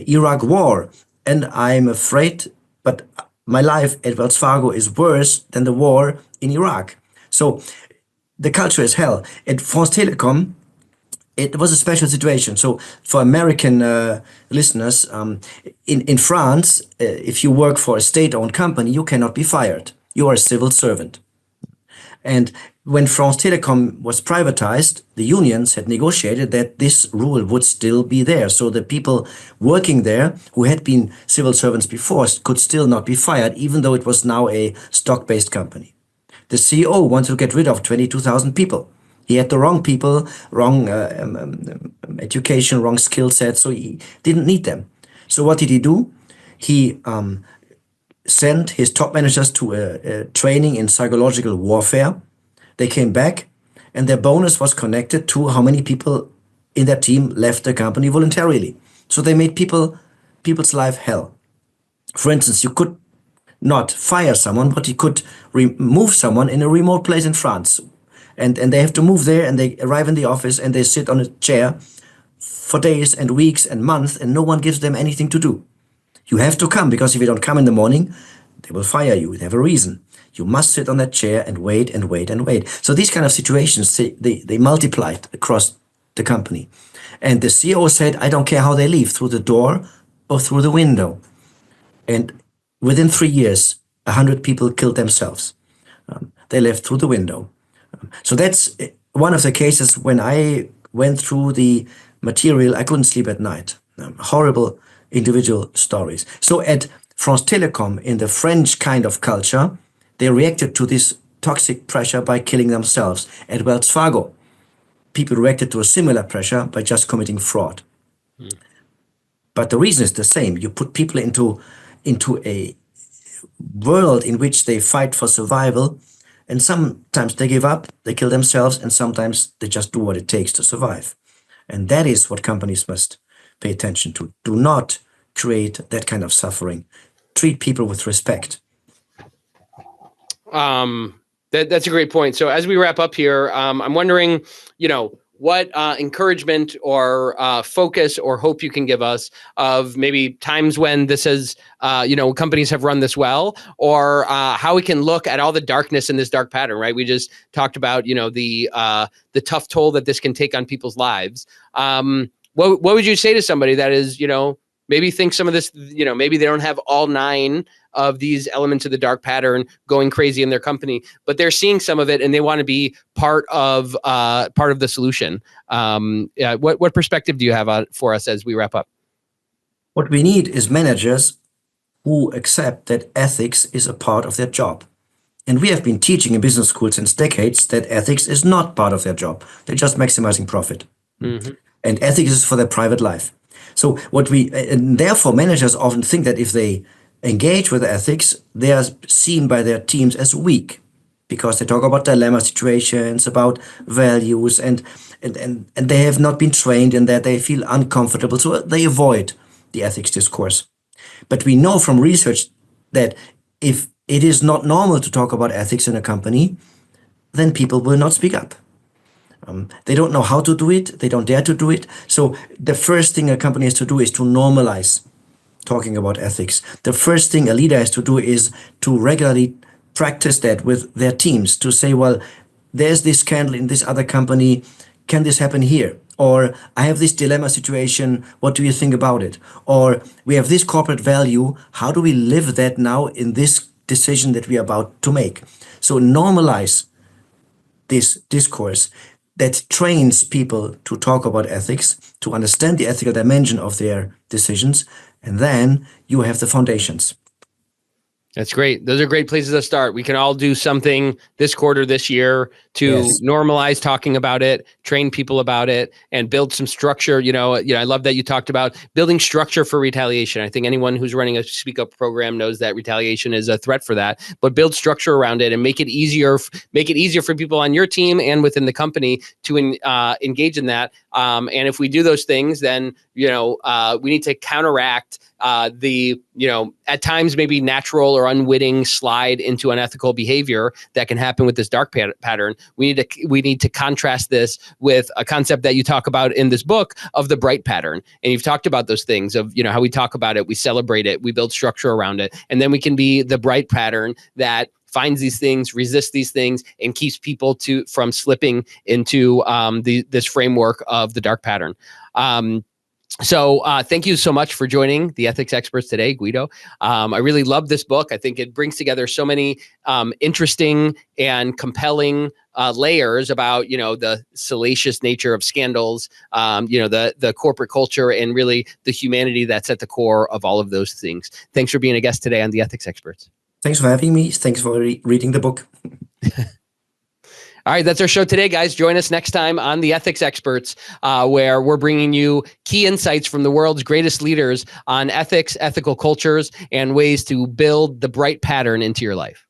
Iraq war, and I'm afraid, but my life at Wells Fargo is worse than the war in Iraq." So the culture is hell. At France Telecom, it was a special situation. So for American listeners, in France, if you work for a state-owned company, you cannot be fired. You are a civil servant. And when France Telecom was privatized, the unions had negotiated that this rule would still be there. So the people working there who had been civil servants before could still not be fired, even though it was now a stock-based company. The CEO wanted to get rid of 22,000 people. He had the wrong people, wrong education, wrong skill set, so he didn't need them. So what did he do? He sent his top managers to a training in psychological warfare. They came back, and their bonus was connected to how many people in their team left the company voluntarily. So they made people's life hell. For instance, you could not fire someone, but you could remove someone in a remote place in France. And they have to move there, and they arrive in the office, and they sit on a chair for days and weeks and months, and no one gives them anything to do. You have to come, because if you don't come in the morning, they will fire you. They have a reason. You must sit on that chair and wait and wait and wait. So these kind of situations, they multiplied across the company. And the CEO said, I don't care how they leave, through the door or through the window. And within 3 years, 100 people killed themselves. They left through the window. So that's one of the cases when I went through the material, I couldn't sleep at night. Horrible individual stories. So at France Telecom, in the French kind of culture, they reacted to this toxic pressure by killing themselves. At Wells Fargo, people reacted to a similar pressure by just committing fraud. But the reason is the same. You put people into a world in which they fight for survival, and sometimes they give up, they kill themselves, and sometimes they just do what it takes to survive. And that is what companies must pay attention to. Do not create that kind of suffering. Treat people with respect. That's a great point. So as we wrap up here, I'm wondering, what encouragement or focus or hope you can give us of maybe times when this has, companies have run this well, or how we can look at all the darkness in this dark pattern, right? We just talked about, the tough toll that this can take on people's lives. What would you say to somebody that is, maybe think some of this, maybe they don't have all 9 of these elements of the dark pattern going crazy in their company, but they're seeing some of it and they want to be part of the solution. What perspective do you have for us as we wrap up? What we need is managers who accept that ethics is a part of their job. And we have been teaching in business schools since decades that ethics is not part of their job. They're just maximizing profit. Mm-hmm. And ethics is for their private life. So and therefore managers often think that if they engage with ethics, they are seen by their teams as weak, because they talk about dilemma situations, about values, and they have not been trained in that. They feel uncomfortable, so they avoid the ethics discourse. But we know from research that if it is not normal to talk about ethics in a company, then people will not speak up. They don't know how to do it. They don't dare to do it. So the first thing a company has to do is to normalize talking about ethics. The first thing a leader has to do is to regularly practice that with their teams, to say, well, there's this scandal in this other company. Can this happen here? Or I have this dilemma situation. What do you think about it? Or we have this corporate value. How do we live that now in this decision that we are about to make? So normalize this discourse that trains people to talk about ethics, to understand the ethical dimension of their decisions, and then you have the foundations. That's great. Those are great places to start. We can all do something this quarter, this year to normalize talking about it, train people about it, and build some structure. I love that you talked about building structure for retaliation. I think anyone who's running a Speak Up program knows that retaliation is a threat for that, but build structure around it and make it easier for people on your team and within the company to engage in that. And if we do those things, then, we need to counteract the at times maybe natural or unwitting slide into unethical behavior that can happen with this dark pattern. We need to contrast this with a concept that you talk about in this book of the bright pattern. And you've talked about those things of, how we talk about it, we celebrate it, we build structure around it, and then we can be the bright pattern that finds these things, resists these things, and keeps people from slipping into this framework of the dark pattern. So thank you so much for joining the ethics experts today, Guido. I really love this book. I think it brings together so many interesting and compelling layers about, the salacious nature of scandals, the corporate culture, and really the humanity that's at the core of all of those things. Thanks for being a guest today on the Ethics Experts. Thanks for having me. Thanks for reading the book. All right, that's our show today, guys. Join us next time on The Ethics Experts, where we're bringing you key insights from the world's greatest leaders on ethics, ethical cultures, and ways to build the bright pattern into your life.